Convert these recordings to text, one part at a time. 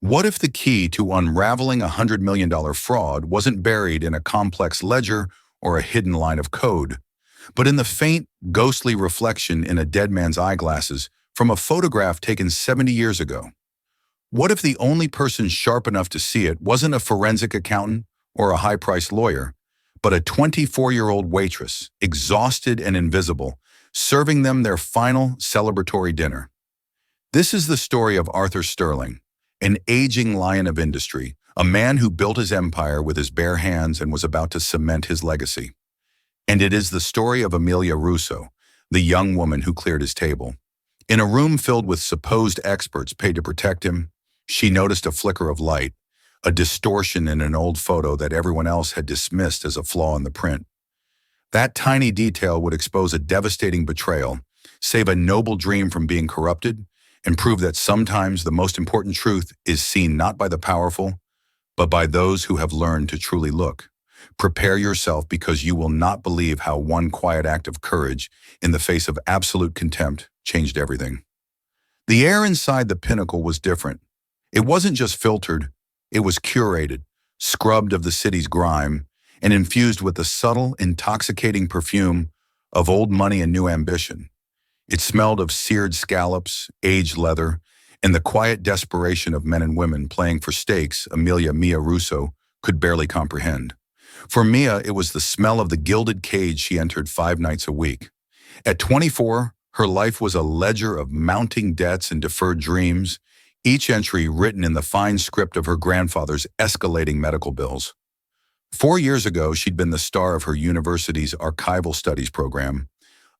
What if the key to unraveling a $100 million fraud wasn't buried in a complex ledger or a hidden line of code, but in the faint, ghostly reflection in a dead man's eyeglasses from a photograph taken 70 years ago? What if the only person sharp enough to see it wasn't a forensic accountant or a high-priced lawyer, but a 24-year-old waitress, exhausted and invisible, serving them their final celebratory dinner? This is the story of Arthur Sterling, an aging lion of industry, a man who built his empire with his bare hands and was about to cement his legacy. And it is the story of Amelia Russo, the young woman who cleared his table. In a room filled with supposed experts paid to protect him, she noticed a flicker of light, a distortion in an old photo that everyone else had dismissed as a flaw in the print. That tiny detail would expose a devastating betrayal, save a noble dream from being corrupted, and prove that sometimes the most important truth is seen not by the powerful, but by those who have learned to truly look. Prepare yourself, because you will not believe how one quiet act of courage in the face of absolute contempt changed everything. The air inside the Pinnacle was different. It wasn't just filtered, it was curated, scrubbed of the city's grime, and infused with the subtle, intoxicating perfume of old money and new ambition. It smelled of seared scallops, aged leather, and the quiet desperation of men and women playing for stakes Mia Russo could barely comprehend. For Mia, it was the smell of the gilded cage she entered 5 nights a week. At 24, her life was a ledger of mounting debts and deferred dreams, each entry written in the fine script of her grandfather's escalating medical bills. 4 years ago, she'd been the star of her university's archival studies program,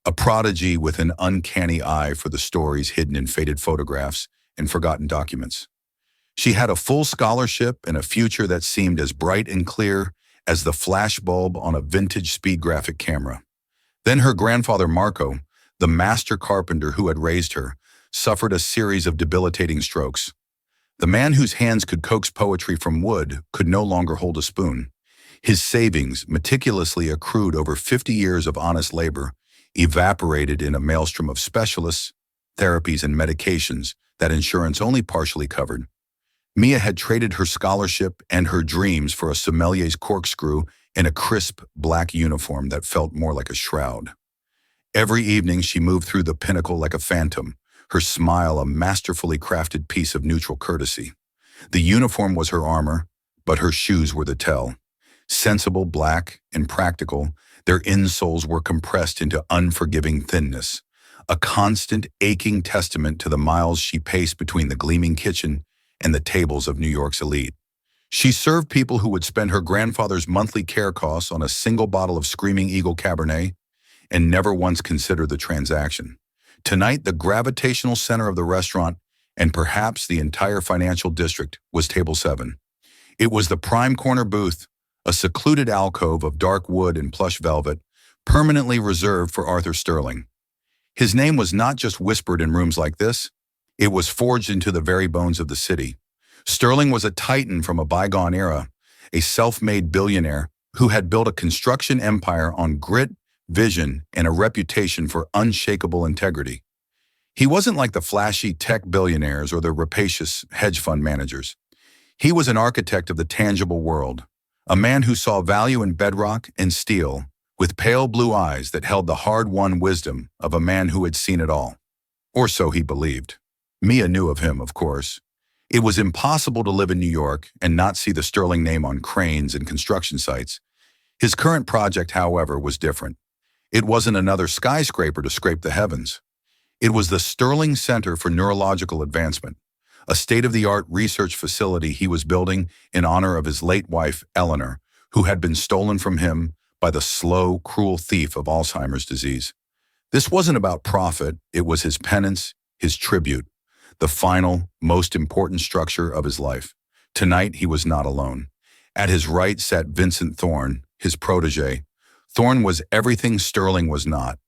a prodigy with an uncanny eye for the stories hidden in faded photographs and forgotten documents. She had a full scholarship and a future that seemed as bright and clear as the flashbulb on a vintage speed graphic camera. Then her grandfather Marco, the master carpenter who had raised her, suffered a series of debilitating strokes. The man whose hands could coax poetry from wood could no longer hold a spoon. His savings, meticulously accrued over 50 years of honest labor, evaporated in a maelstrom of specialists, therapies, and medications that insurance only partially covered. Mia had traded her scholarship and her dreams for a sommelier's corkscrew in a crisp black uniform that felt more like a shroud. Every evening she moved through the Pinnacle like a phantom, her smile a masterfully crafted piece of neutral courtesy. The uniform was her armor, but her shoes were the tell. Sensible, black, and practical, their insoles were compressed into unforgiving thinness, a constant, aching testament to the miles she paced between the gleaming kitchen and the tables of New York's elite. She served people who would spend her grandfather's monthly care costs on a single bottle of Screaming Eagle Cabernet and never once consider the transaction. Tonight, the gravitational center of the restaurant, and perhaps the entire financial district, was Table 7. It was the prime corner booth, a secluded alcove of dark wood and plush velvet, permanently reserved for Arthur Sterling. His name was not just whispered in rooms like this, it was forged into the very bones of the city. Sterling was a titan from a bygone era, a self-made billionaire who had built a construction empire on grit, vision, and a reputation for unshakable integrity. He wasn't like the flashy tech billionaires or the rapacious hedge fund managers. He was an architect of the tangible world, a man who saw value in bedrock and steel, with pale blue eyes that held the hard-won wisdom of a man who had seen it all. Or so he believed. Mia knew of him, of course. It was impossible to live in New York and not see the Sterling name on cranes and construction sites. His current project, however, was different. It wasn't another skyscraper to scrape the heavens. It was the Sterling Center for Neurological Advancement, a state-of-the-art research facility he was building in honor of his late wife, Eleanor, who had been stolen from him by the slow, cruel thief of Alzheimer's disease. This wasn't about profit, it was his penance, his tribute, the final, most important structure of his life. Tonight, he was not alone. At his right sat Vincent Thorne, his protege. Thorne was everything Sterling was not.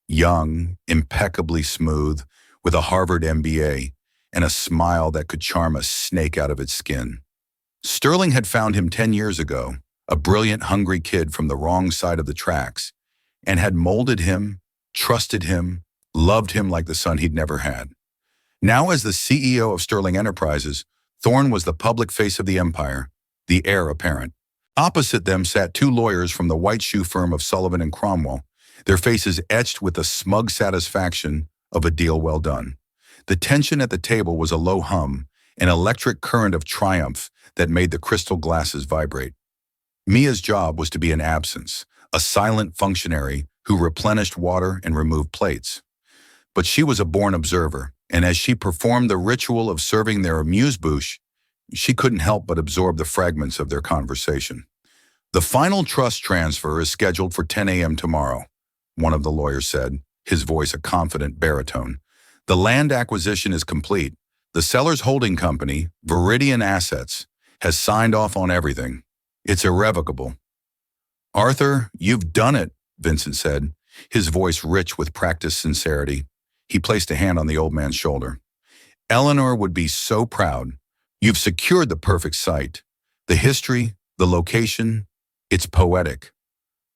Young, impeccably smooth, with a Harvard MBA, and a smile that could charm a snake out of its skin. Sterling had found him 10 years ago, a brilliant, hungry kid from the wrong side of the tracks, and had molded him, trusted him, loved him like the son he'd never had. Now, as the CEO of Sterling Enterprises, Thorne was the public face of the empire, the heir apparent. Opposite them sat two lawyers from the white shoe firm of Sullivan and Cromwell, their faces etched with the smug satisfaction of a deal well done. The tension at the table was a low hum, an electric current of triumph that made the crystal glasses vibrate. Mia's job was to be an absence, a silent functionary who replenished water and removed plates. But she was a born observer, and as she performed the ritual of serving their amuse-bouche, she couldn't help but absorb the fragments of their conversation. "The final trust transfer is scheduled for 10 a.m. tomorrow," one of the lawyers said, his voice a confident baritone. "The land acquisition is complete. The seller's holding company, Viridian Assets, has signed off on everything. It's irrevocable." "Arthur, you've done it," Vincent said, his voice rich with practiced sincerity. He placed a hand on the old man's shoulder. "Eleanor would be so proud. You've secured the perfect site. The history, the location, it's poetic."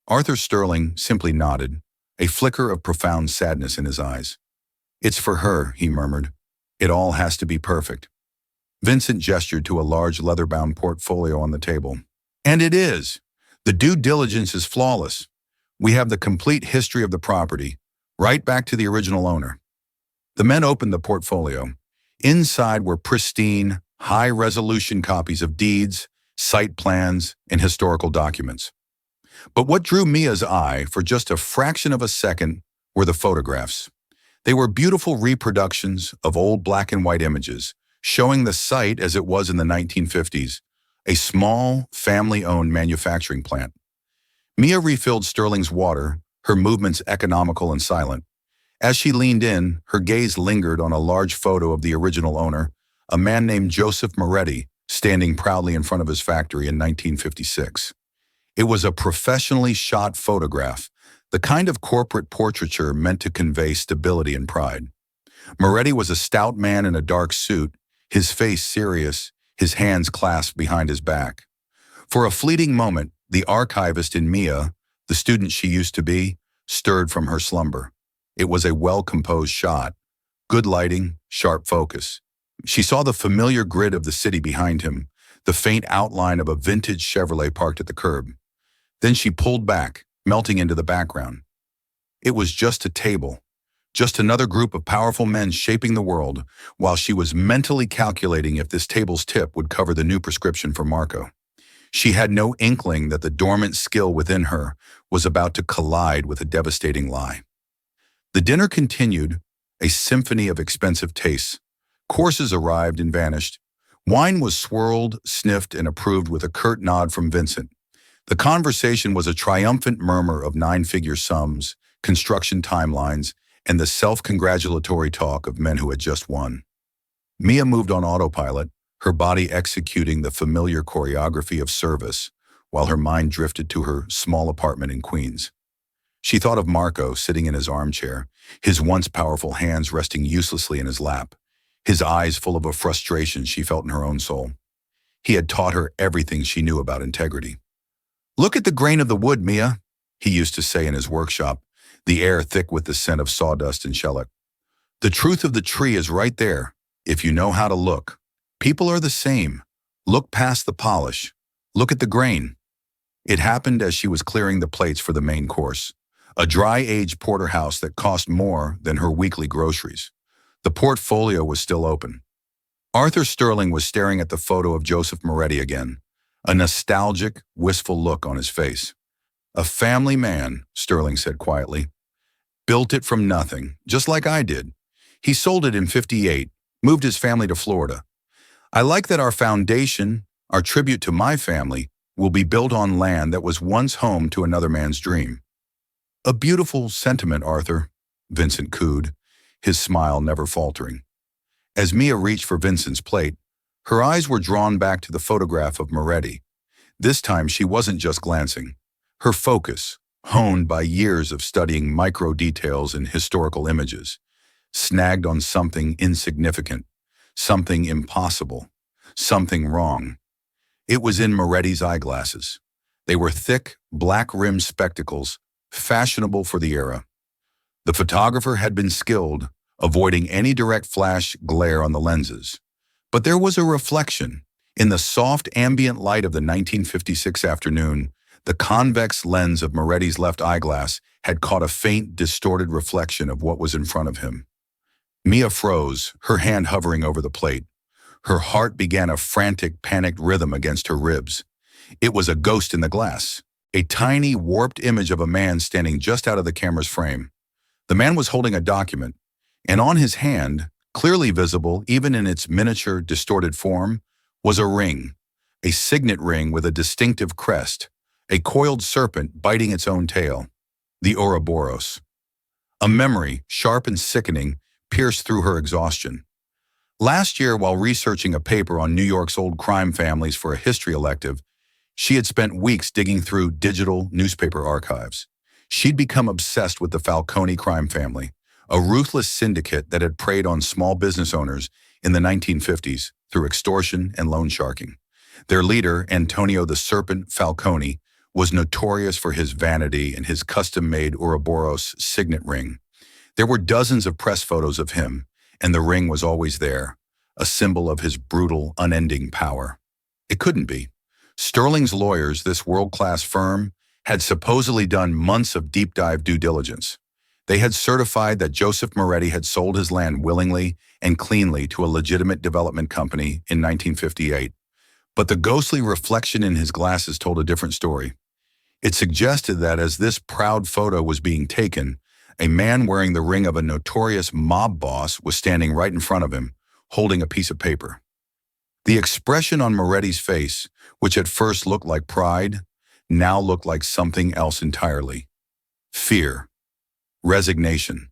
Arthur Sterling simply nodded, a flicker of profound sadness in his eyes. "It's for her," he murmured. "It all has to be perfect." Vincent gestured to a large leather-bound portfolio on the table. "And it is. The due diligence is flawless. We have the complete history of the property, right back to the original owner." The men opened the portfolio. Inside were pristine, high-resolution copies of deeds, site plans, and historical documents. But what drew Mia's eye for just a fraction of a second were the photographs. They were beautiful reproductions of old black and white images, showing the site as it was in the 1950s, a small, family-owned manufacturing plant. Mia refilled Sterling's water, her movements economical and silent. As she leaned in, her gaze lingered on a large photo of the original owner, a man named Joseph Moretti, standing proudly in front of his factory in 1956. It was a professionally shot photograph, the kind of corporate portraiture meant to convey stability and pride. Moretti was a stout man in a dark suit, his face serious, his hands clasped behind his back. For a fleeting moment, the archivist in Mia, the student she used to be, stirred from her slumber. It was a well-composed shot, good lighting, sharp focus. She saw the familiar grid of the city behind him, the faint outline of a vintage Chevrolet parked at the curb. Then she pulled back, melting into the background. It was just a table, just another group of powerful men shaping the world, while she was mentally calculating if this table's tip would cover the new prescription for Marco. She had no inkling that the dormant skill within her was about to collide with a devastating lie. The dinner continued, a symphony of expensive tastes. Courses arrived and vanished. Wine was swirled, sniffed, and approved with a curt nod from Vincent. The conversation was a triumphant murmur of nine-figure sums, construction timelines, and the self-congratulatory talk of men who had just won. Mia moved on autopilot, her body executing the familiar choreography of service, while her mind drifted to her small apartment in Queens. She thought of Marco sitting in his armchair, his once powerful hands resting uselessly in his lap, his eyes full of a frustration she felt in her own soul. He had taught her everything she knew about integrity. "Look at the grain of the wood, Mia," he used to say in his workshop, the air thick with the scent of sawdust and shellac. "The truth of the tree is right there, if you know how to look. People are the same. Look past the polish. Look at the grain." It happened as she was clearing the plates for the main course, a dry-aged porterhouse that cost more than her weekly groceries. The portfolio was still open. Arthur Sterling was staring at the photo of Joseph Moretti again, a nostalgic, wistful look on his face. "A family man," Sterling said quietly. "Built it from nothing, just like I did. He sold it in '58, moved his family to Florida. I like that our foundation, our tribute to my family, will be built on land that was once home to another man's dream." "A beautiful sentiment, Arthur," Vincent cooed, his smile never faltering. As Mia reached for Vincent's plate, her eyes were drawn back to the photograph of Moretti. This time she wasn't just glancing. Her focus, honed by years of studying micro-details and historical images, snagged on something insignificant, something impossible, something wrong. It was in Moretti's eyeglasses. They were thick, black-rimmed spectacles, fashionable for the era. The photographer had been skilled, avoiding any direct flash glare on the lenses. But there was a reflection. In the soft ambient light of the 1956 afternoon, the convex lens of Moretti's left eyeglass had caught a faint, distorted reflection of what was in front of him. Mia froze, her hand hovering over the plate. Her heart began a frantic, panicked rhythm against her ribs. It was a ghost in the glass, a tiny, warped image of a man standing just out of the camera's frame. The man was holding a document, and on his hand, clearly visible even in its miniature, distorted form, was a ring, a signet ring with a distinctive crest, a coiled serpent biting its own tail, the Ouroboros. A memory, sharp and sickening, pierced through her exhaustion. Last year, while researching a paper on New York's old crime families for a history elective, she had spent weeks digging through digital newspaper archives. She'd become obsessed with the Falcone crime family, a ruthless syndicate that had preyed on small business owners in the 1950s through extortion and loan sharking. Their leader, Antonio the Serpent Falcone, was notorious for his vanity and his custom-made Ouroboros signet ring. There were dozens of press photos of him, and the ring was always there, a symbol of his brutal, unending power. It couldn't be. Sterling's lawyers, this world-class firm, had supposedly done months of deep-dive due diligence. They had certified that Joseph Moretti had sold his land willingly and cleanly to a legitimate development company in 1958. But the ghostly reflection in his glasses told a different story. It suggested that as this proud photo was being taken, a man wearing the ring of a notorious mob boss was standing right in front of him, holding a piece of paper. The expression on Moretti's face, which at first looked like pride, now looked like something else entirely. Fear. Resignation.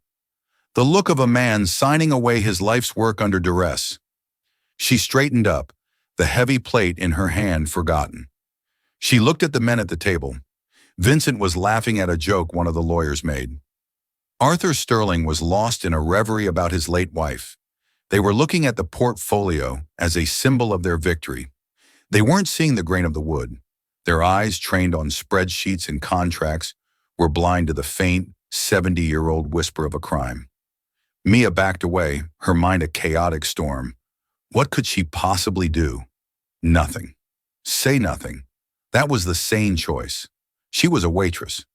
The look of a man signing away his life's work under duress. She straightened up, the heavy plate in her hand forgotten. She looked at the men at the table. Vincent was laughing at a joke one of the lawyers made. Arthur Sterling was lost in a reverie about his late wife. They were looking at the portfolio as a symbol of their victory. They weren't seeing the grain of the wood. Their eyes, trained on spreadsheets and contracts, were blind to the faint, 70-year-old whisper of a crime. Mia backed away, her mind a chaotic storm. What could she possibly do? Nothing. Say nothing. That was the sane choice. She was a waitress.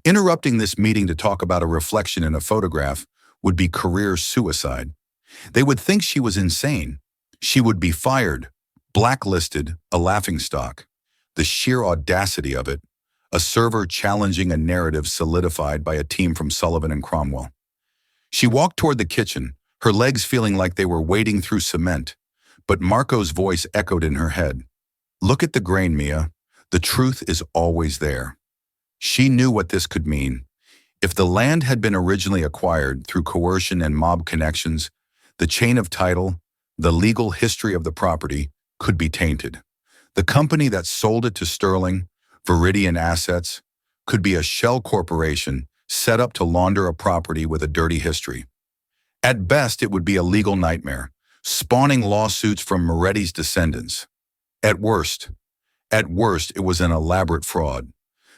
Interrupting this meeting to talk about a reflection in a photograph would be career suicide. They would think she was insane. She would be fired, blacklisted, a laughingstock. The sheer audacity of it, a server challenging a narrative solidified by a team from Sullivan and Cromwell. She walked toward the kitchen, her legs feeling like they were wading through cement, but Marco's voice echoed in her head. Look at the grain, Mia. The truth is always there. She knew what this could mean. If the land had been originally acquired through coercion and mob connections, the chain of title, the legal history of the property, could be tainted. The company that sold it to Sterling, Viridian Assets, could be a shell corporation set up to launder a property with a dirty history. At best, it would be a legal nightmare, spawning lawsuits from Moretti's descendants. At worst, it was an elaborate fraud.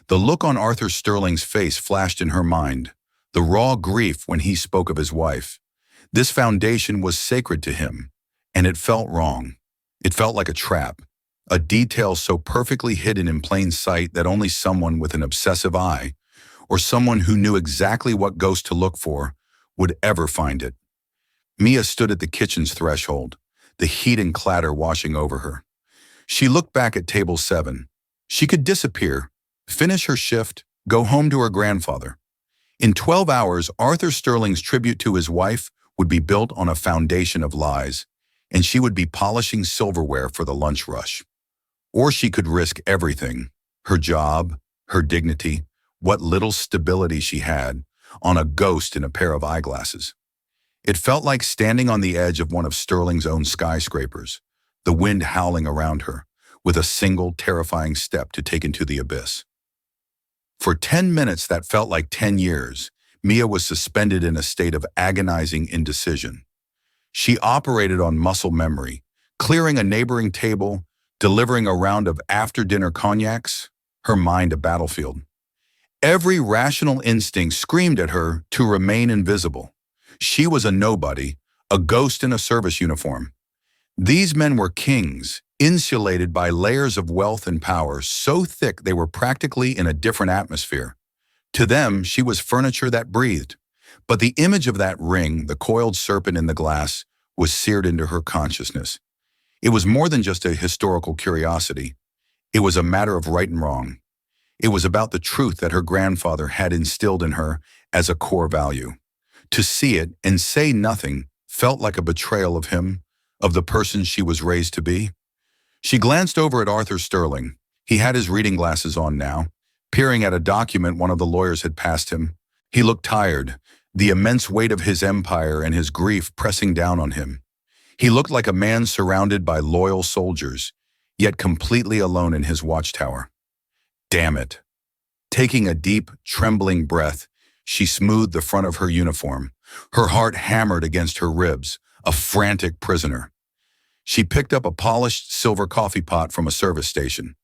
The look on Arthur Sterling's face flashed in her mind, the raw grief when he spoke of his wife. This foundation was sacred to him, and it felt wrong. It felt like a trap, a detail so perfectly hidden in plain sight that only someone with an obsessive eye, or someone who knew exactly what ghost to look for, would ever find it. Mia stood at the kitchen's threshold, the heat and clatter washing over her. She looked back at table 7. She could disappear, finish her shift, go home to her grandfather. In 12 hours, Arthur Sterling's tribute to his wife would be built on a foundation of lies, and she would be polishing silverware for the lunch rush. Or she could risk everything, her job, her dignity, what little stability she had, on a ghost in a pair of eyeglasses. It felt like standing on the edge of one of Sterling's own skyscrapers, the wind howling around her, with a single terrifying step to take into the abyss. For 10 minutes that felt like 10 years, Mia was suspended in a state of agonizing indecision. She operated on muscle memory, clearing a neighboring table, delivering a round of after-dinner cognacs, her mind a battlefield. Every rational instinct screamed at her to remain invisible. She was a nobody, a ghost in a service uniform. These men were kings, insulated by layers of wealth and power so thick they were practically in a different atmosphere. To them, she was furniture that breathed. But the image of that ring, the coiled serpent in the glass, was seared into her consciousness. It was more than just a historical curiosity. It was a matter of right and wrong. It was about the truth that her grandfather had instilled in her as a core value. To see it and say nothing felt like a betrayal of him, of the person she was raised to be. She glanced over at Arthur Sterling. He had his reading glasses on now, peering at a document one of the lawyers had passed him. He looked tired, the immense weight of his empire and his grief pressing down on him. He looked like a man surrounded by loyal soldiers, yet completely alone in his watchtower. Damn it. Taking a deep, trembling breath, she smoothed the front of her uniform. Her heart hammered against her ribs, a frantic prisoner. She picked up a polished silver coffee pot from a service station.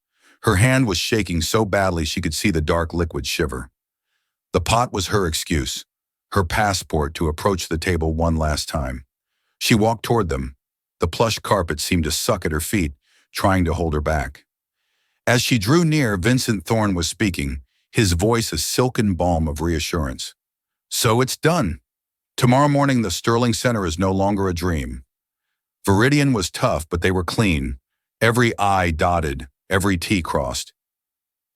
Her hand was shaking so badly she could see the dark liquid shiver. The pot was her excuse, her passport to approach the table one last time. She walked toward them. The plush carpet seemed to suck at her feet, trying to hold her back. As she drew near, Vincent Thorne was speaking, his voice a silken balm of reassurance. So it's done. Tomorrow morning the Sterling Center is no longer a dream. Viridian was tough, but they were clean. Every I dotted, every T crossed.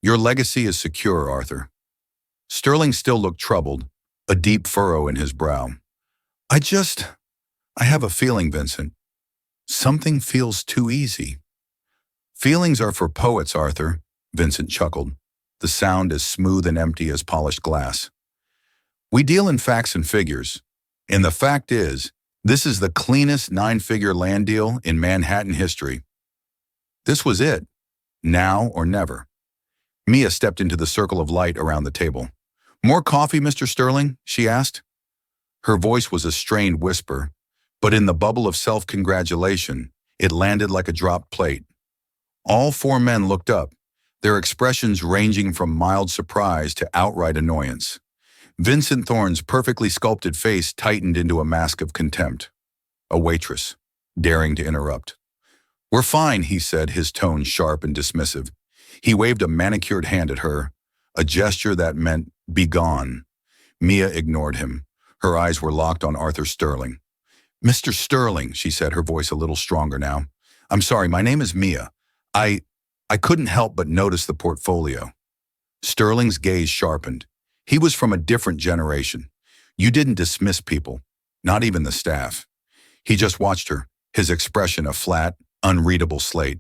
Your legacy is secure, Arthur. Sterling still looked troubled, a deep furrow in his brow. I have a feeling, Vincent. Something feels too easy. Feelings are for poets, Arthur, Vincent chuckled, the sound as smooth and empty as polished glass. We deal in facts and figures, and the fact is, this is the cleanest 9-figure land deal in Manhattan history. This was it, now or never. Mia stepped into the circle of light around the table. More coffee, Mr. Sterling? She asked. Her voice was a strained whisper, but in the bubble of self-congratulation, it landed like a dropped plate. All 4 men looked up, their expressions ranging from mild surprise to outright annoyance. Vincent Thorne's perfectly sculpted face tightened into a mask of contempt. A waitress, daring to interrupt. We're fine, he said, his tone sharp and dismissive. He waved a manicured hand at her, a gesture that meant, be gone. Mia ignored him. Her eyes were locked on Arthur Sterling. Mr. Sterling, she said, her voice a little stronger now. I'm sorry, my name is Mia. I couldn't help but notice the portfolio. Sterling's gaze sharpened. He was from a different generation. You didn't dismiss people, not even the staff. He just watched her, his expression a flat, unreadable slate.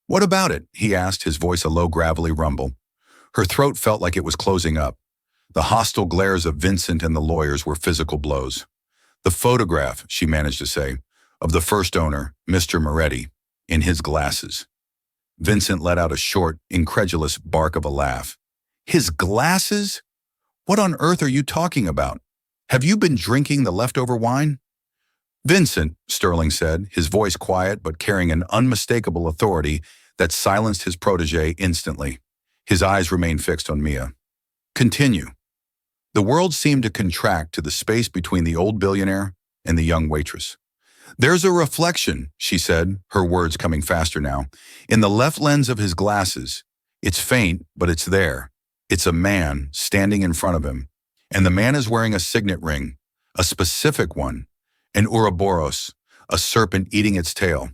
What about it? He asked, his voice a low, gravelly rumble. Her throat felt like it was closing up. The hostile glares of Vincent and the lawyers were physical blows. The photograph, she managed to say, of the first owner, Mr. Moretti, in his glasses. Vincent let out a short, incredulous bark of a laugh. His glasses? What on earth are you talking about? Have you been drinking the leftover wine? Vincent, Sterling said, his voice quiet but carrying an unmistakable authority that silenced his protege instantly. His eyes remained fixed on Mia. Continue. The world seemed to contract to the space between the old billionaire and the young waitress. There's a reflection, she said, her words coming faster now, in the left lens of his glasses. It's faint, but it's there. It's a man standing in front of him, and the man is wearing a signet ring, a specific one, an Ouroboros, a serpent eating its tail.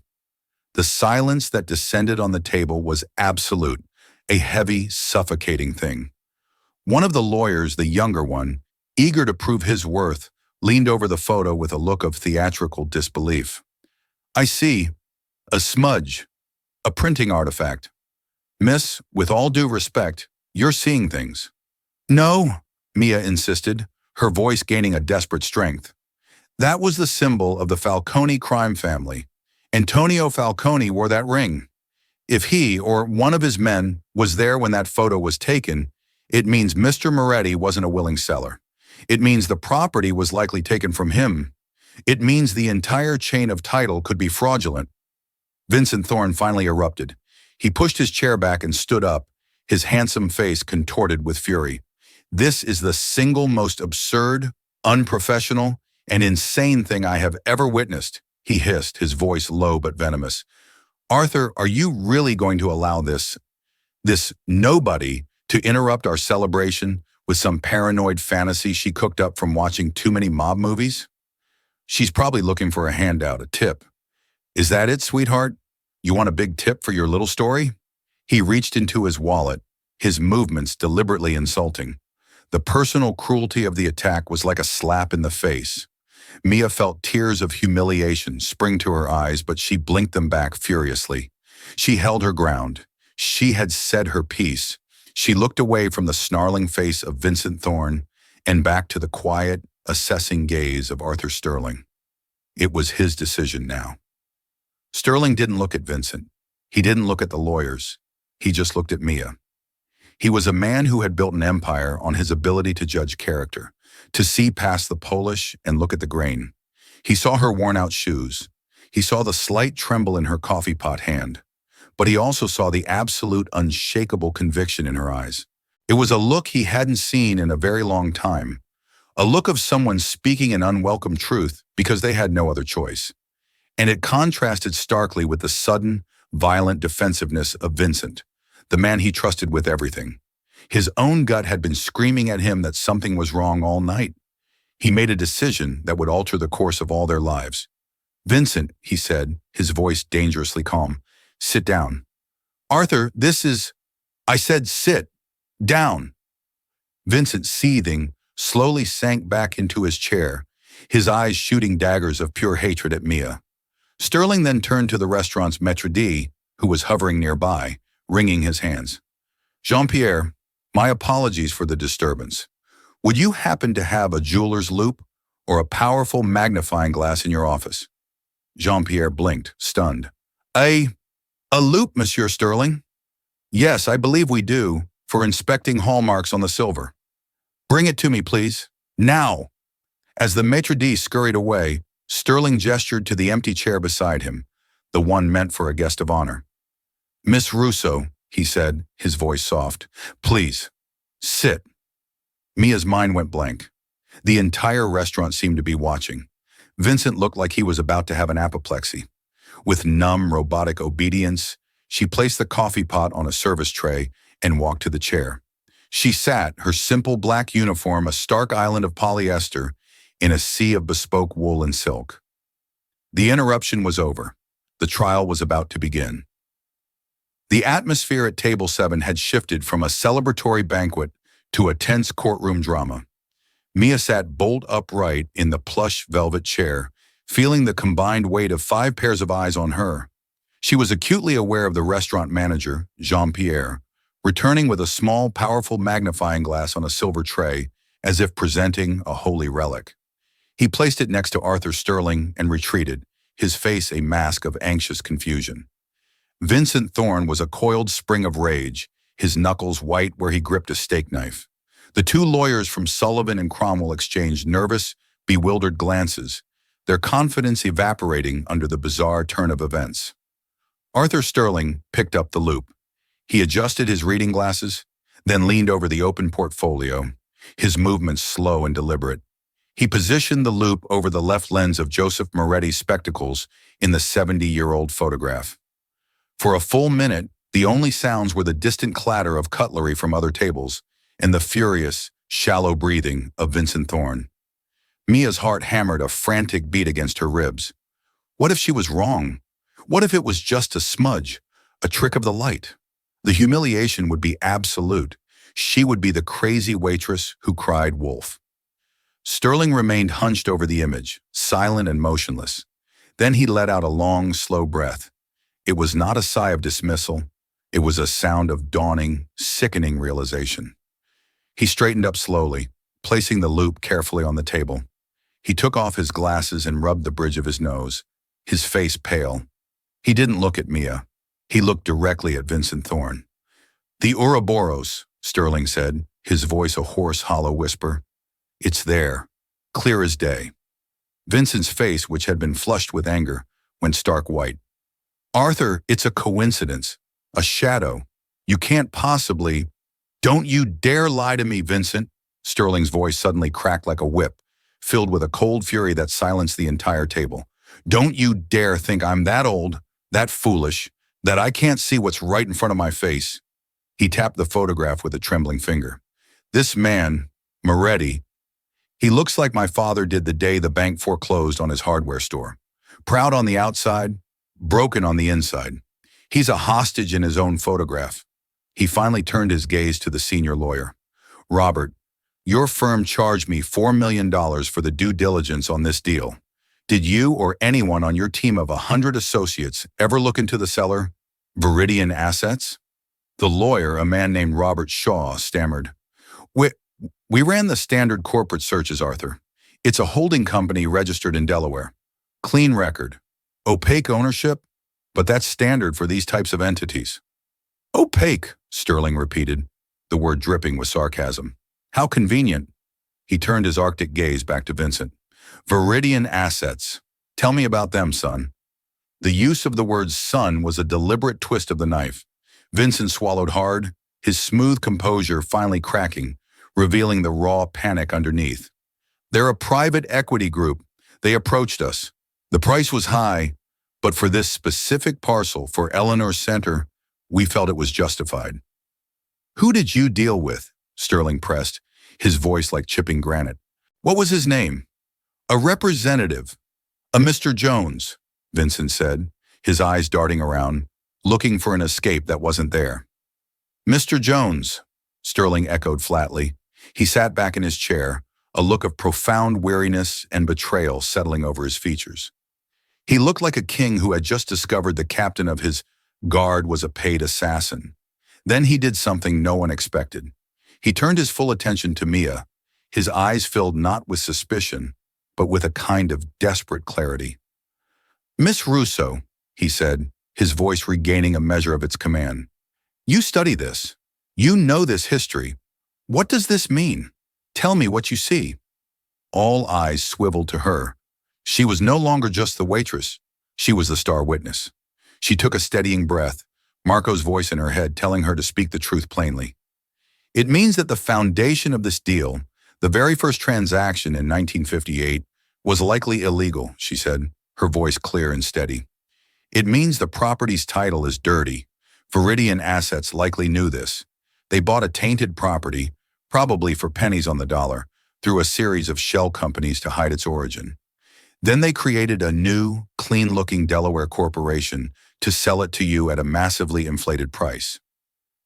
The silence that descended on the table was absolute, a heavy, suffocating thing. One of the lawyers, the younger one, eager to prove his worth, leaned over the photo with a look of theatrical disbelief. I see. A smudge. A printing artifact. Miss, with all due respect, you're seeing things. No, Mia insisted, her voice gaining a desperate strength. That was the symbol of the Falcone crime family. Antonio Falcone wore that ring. If he, or one of his men, was there when that photo was taken, it means Mr. Moretti wasn't a willing seller. It means the property was likely taken from him. It means the entire chain of title could be fraudulent. Vincent Thorne finally erupted. He pushed his chair back and stood up, his handsome face contorted with fury. This is the single most absurd, unprofessional, and insane thing I have ever witnessed, He hissed, his voice low but venomous. Arthur, are you really going to allow this nobody to interrupt our celebration with some paranoid fantasy she cooked up from watching too many mob movies? She's probably looking for a handout, a tip. Is that it, sweetheart? You want a big tip for your little story? He reached into his wallet, his movements deliberately insulting. The personal cruelty of the attack was like a slap in the face. Mia felt tears of humiliation spring to her eyes, but she blinked them back furiously. She held her ground. She had said her piece. She looked away from the snarling face of Vincent Thorne and back to the quiet, assessing gaze of Arthur Sterling. It was his decision now. Sterling didn't look at Vincent. He didn't look at the lawyers. He just looked at Mia. He was a man who had built an empire on his ability to judge character, to see past the polish and look at the grain. He saw her worn-out shoes. He saw the slight tremble in her coffee pot hand. But he also saw the absolute unshakable conviction in her eyes. It was a look he hadn't seen in a very long time, a look of someone speaking an unwelcome truth because they had no other choice. And it contrasted starkly with the sudden, violent defensiveness of Vincent, the man he trusted with everything. His own gut had been screaming at him that something was wrong all night. He made a decision that would alter the course of all their lives. "Vincent," he said, his voice dangerously calm, "sit down." "Arthur, I said sit. Down." Vincent, seething, slowly sank back into his chair, his eyes shooting daggers of pure hatred at Mia. Sterling then turned to the restaurant's maître d', who was hovering nearby, wringing his hands. "Jean-Pierre, my apologies for the disturbance. Would you happen to have a jeweler's loupe or a powerful magnifying glass in your office?" Jean-Pierre blinked, stunned. A loupe, Monsieur Sterling?" "Yes, I believe we do, for inspecting hallmarks on the silver." "Bring it to me, please. Now!" As the maître d' scurried away, Sterling gestured to the empty chair beside him, the one meant for a guest of honor. "Miss Russo," he said, his voice soft, "please, sit." Mia's mind went blank. The entire restaurant seemed to be watching. Vincent looked like he was about to have an apoplexy. With numb, robotic obedience, she placed the coffee pot on a service tray and walked to the chair. She sat, her simple black uniform a stark island of polyester in a sea of bespoke wool and silk. The interruption was over. The trial was about to begin. The atmosphere at Table 7 had shifted from a celebratory banquet to a tense courtroom drama. Mia sat bolt upright in the plush velvet chair, feeling the combined weight of 5 pairs of eyes on her. She was acutely aware of the restaurant manager, Jean-Pierre, returning with a small, powerful magnifying glass on a silver tray, as if presenting a holy relic. He placed it next to Arthur Sterling and retreated, his face a mask of anxious confusion. Vincent Thorne was a coiled spring of rage, his knuckles white where he gripped a steak knife. The 2 lawyers from Sullivan and Cromwell exchanged nervous, bewildered glances, their confidence evaporating under the bizarre turn of events. Arthur Sterling picked up the loupe. He adjusted his reading glasses, then leaned over the open portfolio, his movements slow and deliberate. He positioned the loupe over the left lens of Joseph Moretti's spectacles in the 70-year-old photograph. For a full minute, the only sounds were the distant clatter of cutlery from other tables and the furious, shallow breathing of Vincent Thorne. Mia's heart hammered a frantic beat against her ribs. What if she was wrong? What if it was just a smudge, a trick of the light? The humiliation would be absolute. She would be the crazy waitress who cried wolf. Sterling remained hunched over the image, silent and motionless. Then he let out a long, slow breath. It was not a sigh of dismissal. It was a sound of dawning, sickening realization. He straightened up slowly, placing the loupe carefully on the table. He took off his glasses and rubbed the bridge of his nose, his face pale. He didn't look at Mia. He looked directly at Vincent Thorne. "The Ouroboros," Sterling said, his voice a hoarse, hollow whisper. "It's there, clear as day." Vincent's face, which had been flushed with anger, went stark white. "Arthur, it's a coincidence, a shadow. You can't possibly—" "Don't you dare lie to me, Vincent!" Sterling's voice suddenly cracked like a whip, filled with a cold fury that silenced the entire table. Don't you dare think I'm that old, that foolish, that I can't see what's right in front of my face. He tapped the photograph with a trembling finger. This man, Moretti, he looks like my father did the day the bank foreclosed on his hardware store. Proud on the outside, broken on the inside. He's a hostage in his own photograph. He finally turned his gaze to the senior lawyer. Robert, your firm charged me $4 million for the due diligence on this deal. Did you or anyone on your team of 100 associates ever look into the seller, Viridian Assets? The lawyer, a man named Robert Shaw, stammered. We ran the standard corporate searches, Arthur. It's a holding company registered in Delaware. Clean record. Opaque ownership, but that's standard for these types of entities. Opaque, Sterling repeated, the word dripping with sarcasm. How convenient. He turned his Arctic gaze back to Vincent. Viridian Assets. Tell me about them, son. The use of the word son was a deliberate twist of the knife. Vincent swallowed hard, his smooth composure finally cracking, revealing the raw panic underneath. They're a private equity group. They approached us. The price was high, but for this specific parcel for Eleanor Center, we felt it was justified. Who did you deal with? Sterling pressed, his voice like chipping granite. What was his name? A representative. A Mr. Jones, Vincent said, his eyes darting around, looking for an escape that wasn't there. Mr. Jones, Sterling echoed flatly. He sat back in his chair, a look of profound weariness and betrayal settling over his features. He looked like a king who had just discovered the captain of his guard was a paid assassin. Then he did something no one expected. He turned his full attention to Mia, his eyes filled not with suspicion, but with a kind of desperate clarity. Miss Russo, he said, his voice regaining a measure of its command. You study this. You know this history. What does this mean? Tell me what you see. All eyes swiveled to her. She was no longer just the waitress. She was the star witness. She took a steadying breath, Marco's voice in her head telling her to speak the truth plainly. It means that the foundation of this deal, the very first transaction in 1958, was likely illegal, she said, her voice clear and steady. It means the property's title is dirty. Viridian Assets likely knew this. They bought a tainted property, probably for pennies on the dollar, through a series of shell companies to hide its origin. Then they created a new, clean-looking Delaware corporation to sell it to you at a massively inflated price.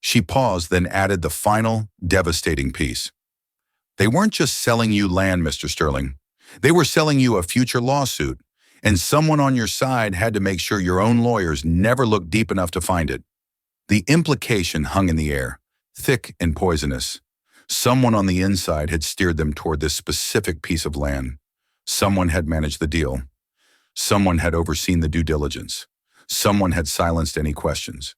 She paused, then added the final, devastating piece. They weren't just selling you land, Mr. Sterling. They were selling you a future lawsuit, and someone on your side had to make sure your own lawyers never looked deep enough to find it. The implication hung in the air, thick and poisonous. Someone on the inside had steered them toward this specific piece of land. Someone had managed the deal. Someone had overseen the due diligence. Someone had silenced any questions.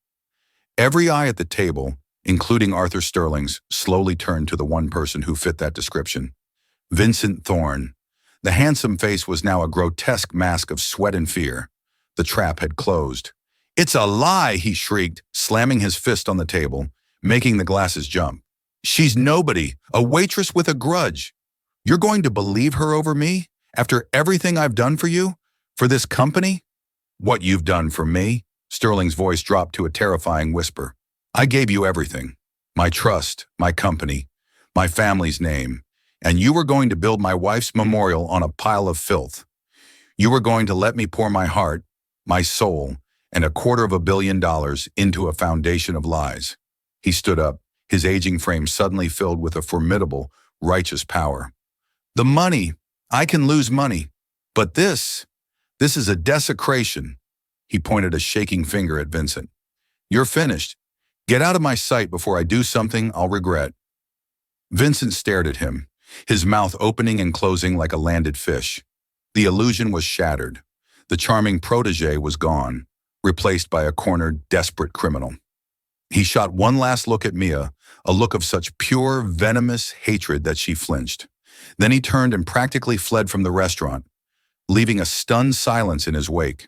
Every eye at the table, including Arthur Sterling's, slowly turned to the one person who fit that description. Vincent Thorne. The handsome face was now a grotesque mask of sweat and fear. The trap had closed. It's a lie, he shrieked, slamming his fist on the table, making the glasses jump. She's nobody, a waitress with a grudge. You're going to believe her over me? After everything I've done for you? For this company? What you've done for me? Sterling's voice dropped to a terrifying whisper. I gave you everything. My trust, my company, my family's name. And you were going to build my wife's memorial on a pile of filth. You were going to let me pour my heart, my soul, and $250 million into a foundation of lies. He stood up, his aging frame suddenly filled with a formidable, righteous power. The money, I can lose money. But this is a desecration. He pointed a shaking finger at Vincent. You're finished. Get out of my sight before I do something I'll regret. Vincent stared at him, his mouth opening and closing like a landed fish. The illusion was shattered. The charming protege was gone, replaced by a cornered, desperate criminal. He shot one last look at Mia, a look of such pure, venomous hatred that she flinched. Then he turned and practically fled from the restaurant, leaving a stunned silence in his wake.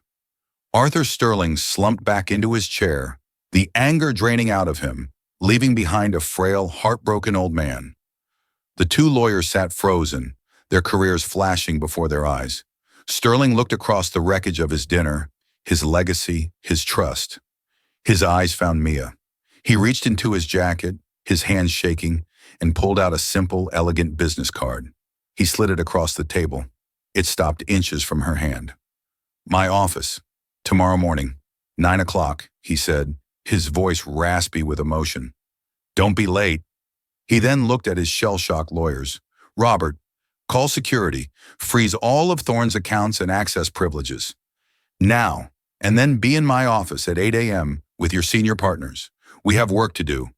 Arthur Sterling slumped back into his chair, the anger draining out of him, leaving behind a frail, heartbroken old man. The two lawyers sat frozen, their careers flashing before their eyes. Sterling looked across the wreckage of his dinner, his legacy, his trust. His eyes found Mia. He reached into his jacket, his hands shaking, and pulled out a simple, elegant business card. He slid it across the table. It stopped inches from her hand. "My office. Tomorrow morning. 9 o'clock," he said, his voice raspy with emotion. "Don't be late." He then looked at his shell-shocked lawyers. "Robert, call security. Freeze all of Thorne's accounts and access privileges. Now, and then be in my office at 8 a.m. with your senior partners. We have work to do."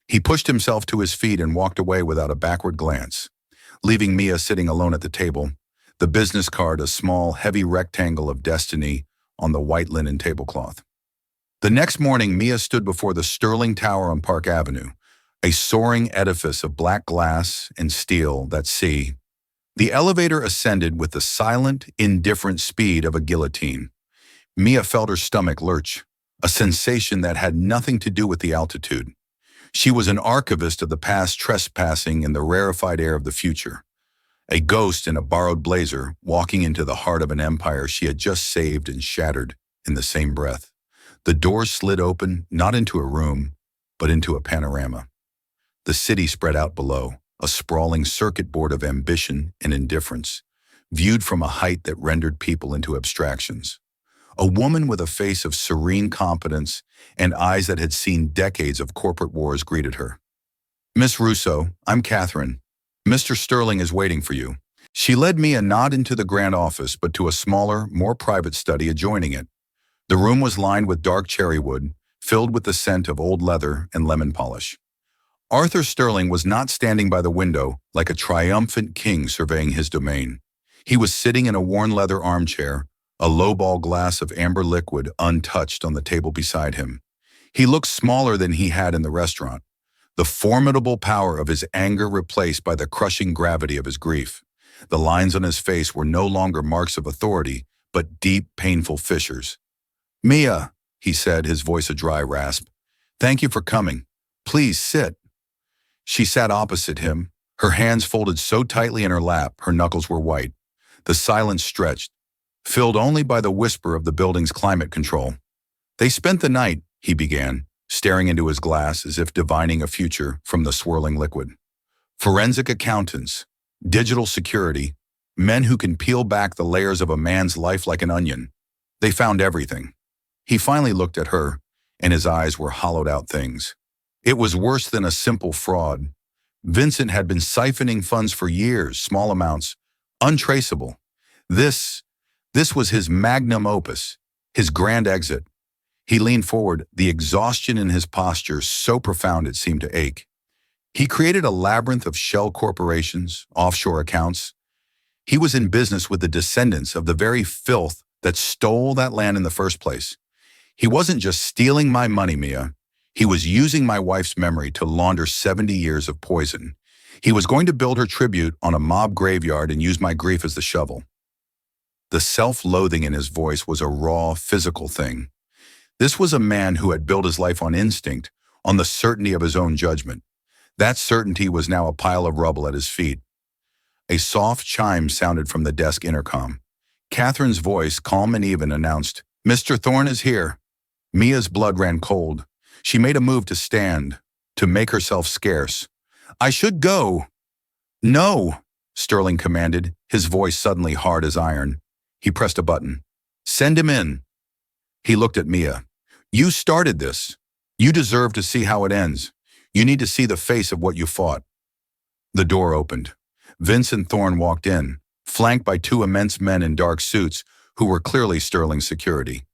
He pushed himself to his feet and walked away without a backward glance, leaving Mia sitting alone at the table, the business card a small, heavy rectangle of destiny on the white linen tablecloth. The next morning, Mia stood before the Sterling Tower on Park Avenue, a soaring edifice of black glass and steel that see. The elevator ascended with the silent, indifferent speed of a guillotine. Mia felt her stomach lurch, a sensation that had nothing to do with the altitude. She was an archivist of the past trespassing in the rarefied air of the future, a ghost in a borrowed blazer walking into the heart of an empire she had just saved and shattered in the same breath. The doors slid open, not into a room, but into a panorama. The city spread out below, a sprawling circuit board of ambition and indifference, viewed from a height that rendered people into abstractions. A woman with a face of serene competence and eyes that had seen decades of corporate wars greeted her. "Miss Russo, I'm Catherine. Mr. Sterling is waiting for you." She led Mia not into the grand office, but to a smaller, more private study adjoining it. The room was lined with dark cherry wood, filled with the scent of old leather and lemon polish. Arthur Sterling was not standing by the window like a triumphant king surveying his domain. He was sitting in a worn leather armchair, a lowball glass of amber liquid untouched on the table beside him. He looked smaller than he had in the restaurant, the formidable power of his anger replaced by the crushing gravity of his grief. The lines on his face were no longer marks of authority, but deep, painful fissures. "Mia," he said, his voice a dry rasp, "thank you for coming. Please sit." She sat opposite him, her hands folded so tightly in her lap her knuckles were white. The silence stretched, filled only by the whisper of the building's climate control. "They spent the night," he began, staring into his glass as if divining a future from the swirling liquid. "Forensic accountants, digital security, men who can peel back the layers of a man's life like an onion. They found everything." He finally looked at her, and his eyes were hollowed-out things. It was worse than a simple fraud. Vincent had been siphoning funds for years, small amounts, untraceable. This was his magnum opus, his grand exit. He leaned forward, the exhaustion in his posture so profound it seemed to ache. He created a labyrinth of shell corporations, offshore accounts. He was in business with the descendants of the very filth that stole that land in the first place. "He wasn't just stealing my money, Mia. He was using my wife's memory to launder 70 years of poison. He was going to build her tribute on a mob graveyard and use my grief as the shovel." The self-loathing in his voice was a raw, physical thing. This was a man who had built his life on instinct, on the certainty of his own judgment. That certainty was now a pile of rubble at his feet. A soft chime sounded from the desk intercom. Catherine's voice, calm and even, announced, "Mr. Thorne is here." Mia's blood ran cold. She made a move to stand, to make herself scarce. "I should go." "No," Sterling commanded, his voice suddenly hard as iron. He pressed a button. "Send him in." He looked at Mia. "You started this. You deserve to see how it ends. You need to see the face of what you fought." The door opened. Vincent Thorne walked in, flanked by two immense men in dark suits who were clearly Sterling's security.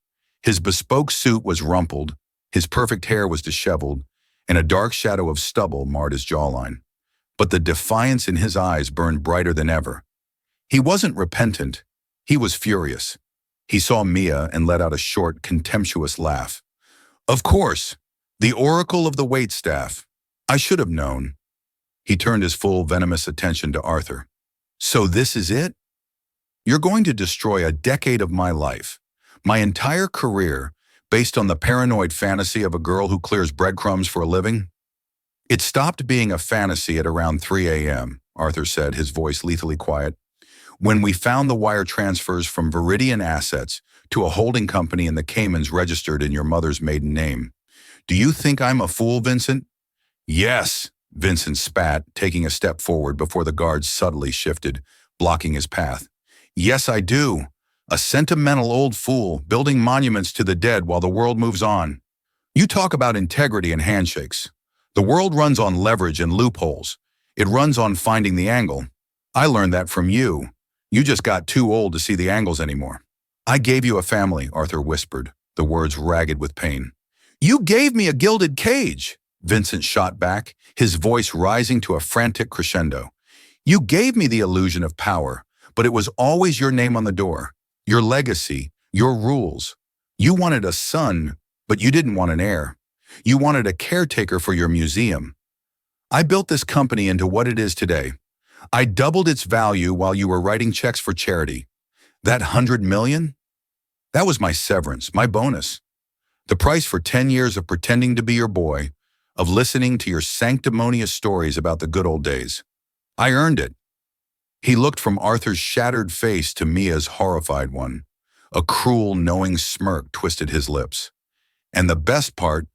His bespoke suit was rumpled, his perfect hair was disheveled, and a dark shadow of stubble marred his jawline. But the defiance in his eyes burned brighter than ever. He wasn't repentant. He was furious. He saw Mia and let out a short, contemptuous laugh. "Of course, the oracle of the waitstaff. I should have known." He turned his full, venomous attention to Arthur. "So this is it? You're going to destroy a decade of my life, my entire career, based on the paranoid fantasy of a girl who clears breadcrumbs for a living?" "It stopped being a fantasy at around 3 a.m., Arthur said, his voice lethally quiet. When we found the wire transfers from Viridian Assets to a holding company in the Caymans registered in your mother's maiden name. Do you think I'm a fool, Vincent? Yes, Vincent spat, taking a step forward before the guards subtly shifted, blocking his path. Yes, I do. A sentimental old fool, building monuments to the dead while the world moves on. You talk about integrity and handshakes. The world runs on leverage and loopholes. It runs on finding the angle. I learned that from you. You just got too old to see the angles anymore. I gave you a family, Arthur whispered, the words ragged with pain. You gave me a gilded cage, Vincent shot back, his voice rising to a frantic crescendo. You gave me the illusion of power, but it was always your name on the door, your legacy, your rules. You wanted a son, but you didn't want an heir. You wanted a caretaker for your museum. I built this company into what it is today. I doubled its value while you were writing checks for charity. That 100 million? That was my severance, my bonus. The price for 10 years of pretending to be your boy, of listening to your sanctimonious stories about the good old days. I earned it. He looked from Arthur's shattered face to Mia's horrified one. A cruel, knowing smirk twisted his lips. And the best part,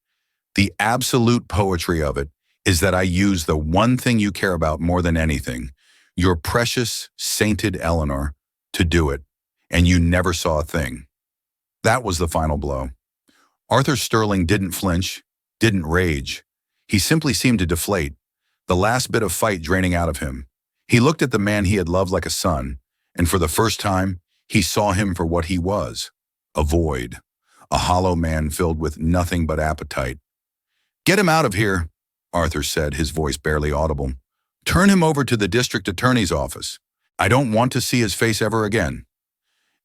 the absolute poetry of it, is that I use the one thing you care about more than anything, your precious, sainted Eleanor, to do it, and you never saw a thing. That was the final blow. Arthur Sterling didn't flinch, didn't rage. He simply seemed to deflate, the last bit of fight draining out of him. He looked at the man he had loved like a son, and for the first time, he saw him for what he was, a void, a hollow man filled with nothing but appetite. Get him out of here, Arthur said, his voice barely audible. Turn him over to the district attorney's office. I don't want to see his face ever again.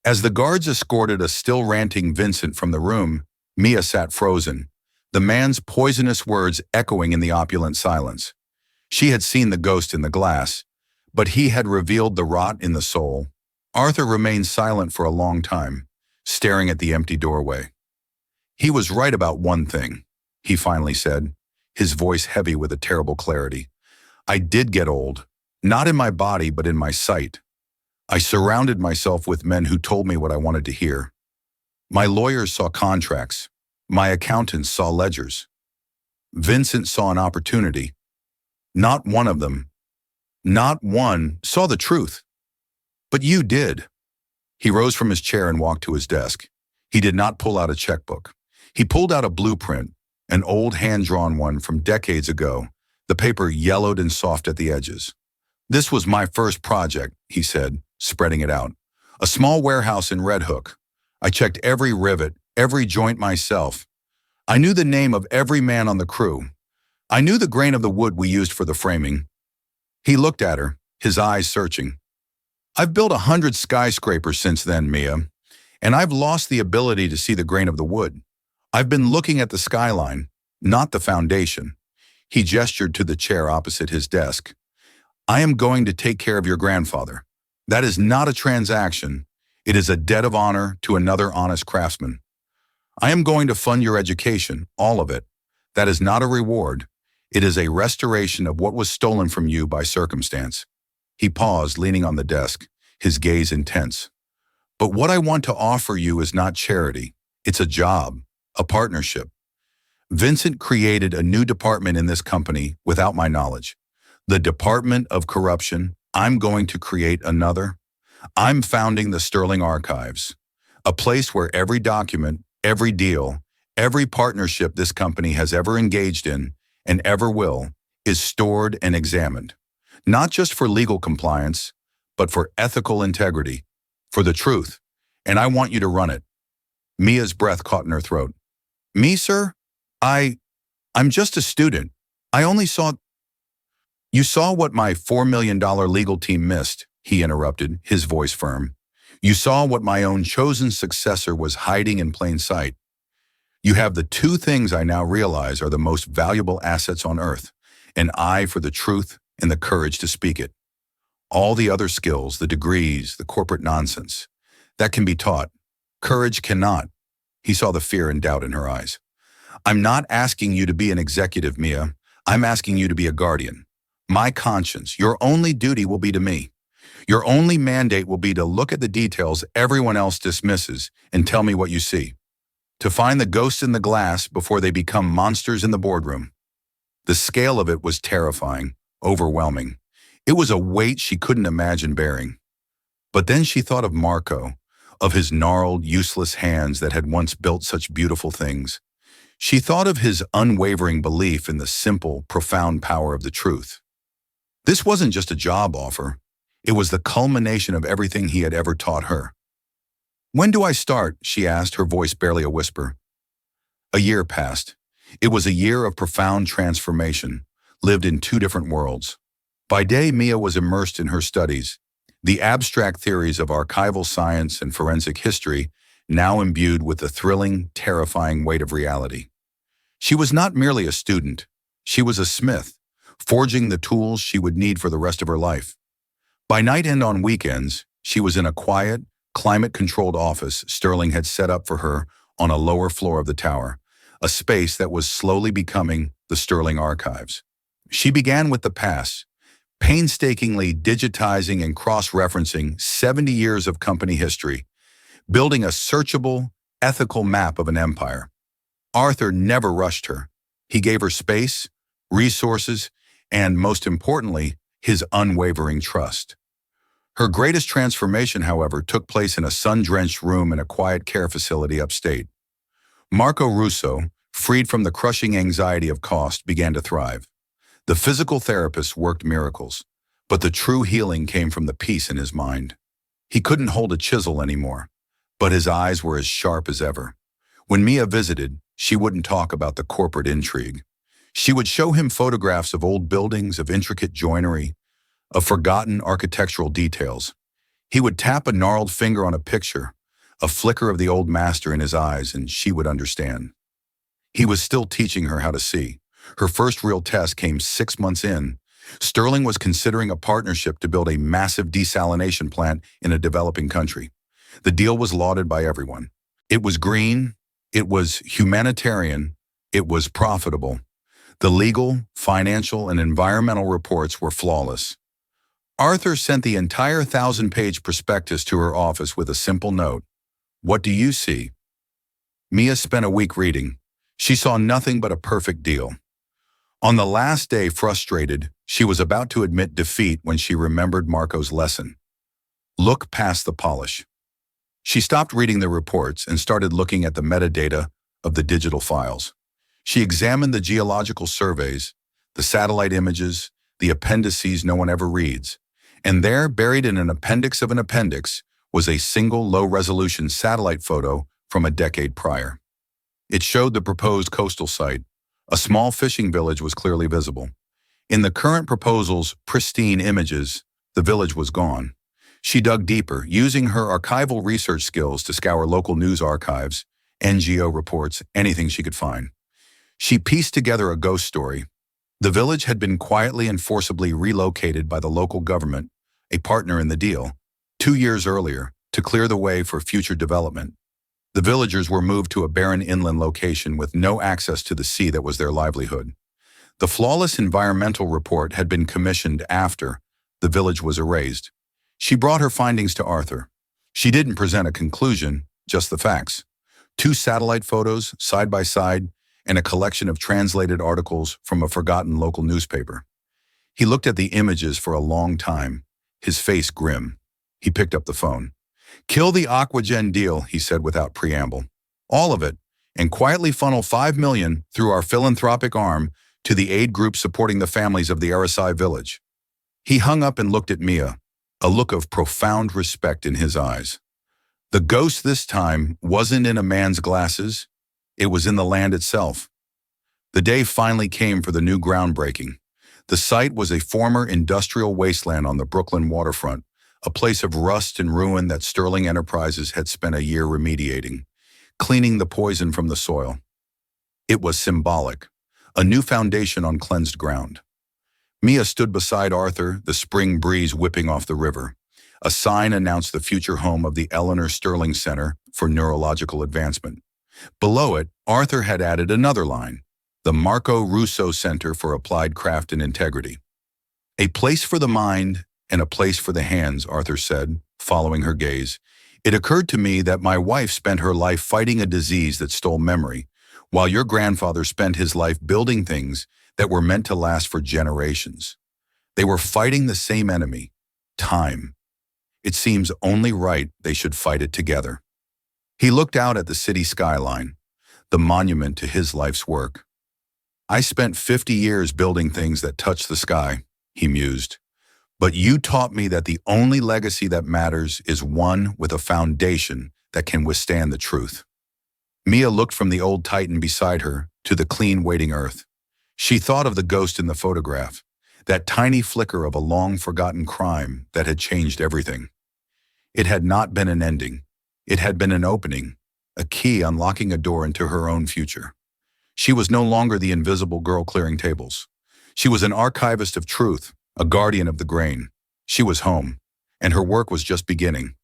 As the guards escorted a still ranting Vincent from the room, Mia sat frozen, the man's poisonous words echoing in the opulent silence. She had seen the ghost in the glass, but he had revealed the rot in the soul. Arthur remained silent for a long time, staring at the empty doorway. He was right about one thing, he finally said, his voice heavy with a terrible clarity. I did get old, not in my body but in my sight. I surrounded myself with men who told me what I wanted to hear. My lawyers saw contracts. My accountants saw ledgers. Vincent saw an opportunity. Not one of them, not one, saw the truth. But you did. He rose from his chair and walked to his desk. He did not pull out a checkbook. He pulled out a blueprint, an old hand-drawn one from decades ago, the paper yellowed and soft at the edges. This was my first project, he said, spreading it out. A small warehouse in Red Hook. I checked every rivet, every joint myself. I knew the name of every man on the crew. I knew the grain of the wood we used for the framing. He looked at her, his eyes searching. I've built 100 skyscrapers since then, Mia, and I've lost the ability to see the grain of the wood. I've been looking at the skyline, not the foundation. He gestured to the chair opposite his desk. I am going to take care of your grandfather. That is not a transaction. It is a debt of honor to another honest craftsman. I am going to fund your education, all of it. That is not a reward. It is a restoration of what was stolen from you by circumstance. He paused, leaning on the desk, his gaze intense. But what I want to offer you is not charity. It's a job, a partnership. Vincent created a new department in this company without my knowledge. The Department of Corruption. I'm going to create another. I'm founding the Sterling Archives, a place where every document, every deal, every partnership this company has ever engaged in and ever will is stored and examined. Not just for legal compliance, but for ethical integrity, for the truth. And I want you to run it. Mia's breath caught in her throat. Me, sir? I'm just a student. I only saw... You saw what my $4 million legal team missed, he interrupted, his voice firm. You saw what my own chosen successor was hiding in plain sight. You have the two things I now realize are the most valuable assets on earth, an eye for the truth and the courage to speak it. All the other skills, the degrees, the corporate nonsense, that can be taught. Courage cannot. He saw the fear and doubt in her eyes. I'm not asking you to be an executive, Mia. I'm asking you to be a guardian. My conscience, your only duty will be to me. Your only mandate will be to look at the details everyone else dismisses and tell me what you see. To find the ghosts in the glass before they become monsters in the boardroom. The scale of it was terrifying, overwhelming. It was a weight she couldn't imagine bearing. But then she thought of Marco, of his gnarled, useless hands that had once built such beautiful things. She thought of his unwavering belief in the simple, profound power of the truth. This wasn't just a job offer. It was the culmination of everything he had ever taught her. "When do I start?" she asked, her voice barely a whisper. A year passed. It was a year of profound transformation, lived in two different worlds. By day, Mia was immersed in her studies, the abstract theories of archival science and forensic history, now imbued with the thrilling, terrifying weight of reality. She was not merely a student. She was a smith, forging the tools she would need for the rest of her life. By night and on weekends, she was in a quiet, climate-controlled office Sterling had set up for her on a lower floor of the tower, a space that was slowly becoming the Sterling Archives. She began with the past, painstakingly digitizing and cross-referencing 70 years of company history, building a searchable, ethical map of an empire. Arthur never rushed her. He gave her space, resources, and, most importantly, his unwavering trust. Her greatest transformation, however, took place in a sun-drenched room in a quiet care facility upstate. Marco Russo, freed from the crushing anxiety of cost, began to thrive. The physical therapist worked miracles, but the true healing came from the peace in his mind. He couldn't hold a chisel anymore, but his eyes were as sharp as ever. When Mia visited, she wouldn't talk about the corporate intrigue. She would show him photographs of old buildings, of intricate joinery, of forgotten architectural details. He would tap a gnarled finger on a picture, a flicker of the old master in his eyes, and she would understand. He was still teaching her how to see. Her first real test came 6 months in. Sterling was considering a partnership to build a massive desalination plant in a developing country. The deal was lauded by everyone. It was green, it was humanitarian, it was profitable. The legal, financial, and environmental reports were flawless. Arthur sent the entire 1,000-page prospectus to her office with a simple note. "What do you see?" Mia spent a week reading. She saw nothing but a perfect deal. On the last day, frustrated, she was about to admit defeat when she remembered Marco's lesson. Look past the polish. She stopped reading the reports and started looking at the metadata of the digital files. She examined the geological surveys, the satellite images, the appendices no one ever reads. And there, buried in an appendix of an appendix, was a single low-resolution satellite photo from a decade prior. It showed the proposed coastal site. A small fishing village was clearly visible. In the current proposal's pristine images, the village was gone. She dug deeper, using her archival research skills to scour local news archives, NGO reports, anything she could find. She pieced together a ghost story. The village had been quietly and forcibly relocated by the local government, a partner in the deal, 2 years earlier, to clear the way for future development. The villagers were moved to a barren inland location with no access to the sea that was their livelihood. The flawless environmental report had been commissioned after the village was erased. She brought her findings to Arthur. She didn't present a conclusion, just the facts. 2 satellite photos, side by side, and a collection of translated articles from a forgotten local newspaper. He looked at the images for a long time, his face grim. He picked up the phone. "Kill the Aquagen deal," he said without preamble. "All of it, and quietly funnel $5 million through our philanthropic arm to the aid group supporting the families of the Arasai village." He hung up and looked at Mia, a look of profound respect in his eyes. The ghost this time wasn't in a man's glasses. It was in the land itself. The day finally came for the new groundbreaking. The site was a former industrial wasteland on the Brooklyn waterfront, a place of rust and ruin that Sterling Enterprises had spent a year remediating, cleaning the poison from the soil. It was symbolic, a new foundation on cleansed ground. Mia stood beside Arthur, the spring breeze whipping off the river. A sign announced the future home of the Eleanor Sterling Center for Neurological Advancement. Below it, Arthur had added another line, the Marco Russo Center for Applied Craft and Integrity. A place for the mind, And a place for the hands, Arthur said, following her gaze. It occurred to me that my wife spent her life fighting a disease that stole memory, while your grandfather spent his life building things that were meant to last for generations. They were fighting the same enemy, time. It seems only right they should fight it together. He looked out at the city skyline, the monument to his life's work. I spent 50 years building things that touch the sky, he mused. But you taught me that the only legacy that matters is one with a foundation that can withstand the truth. Mia looked from the old Titan beside her to the clean waiting earth. She thought of the ghost in the photograph, that tiny flicker of a long-forgotten crime that had changed everything. It had not been an ending. It had been an opening, a key unlocking a door into her own future. She was no longer the invisible girl clearing tables. She was an archivist of truth, a guardian of the grain. She was home, and her work was just beginning.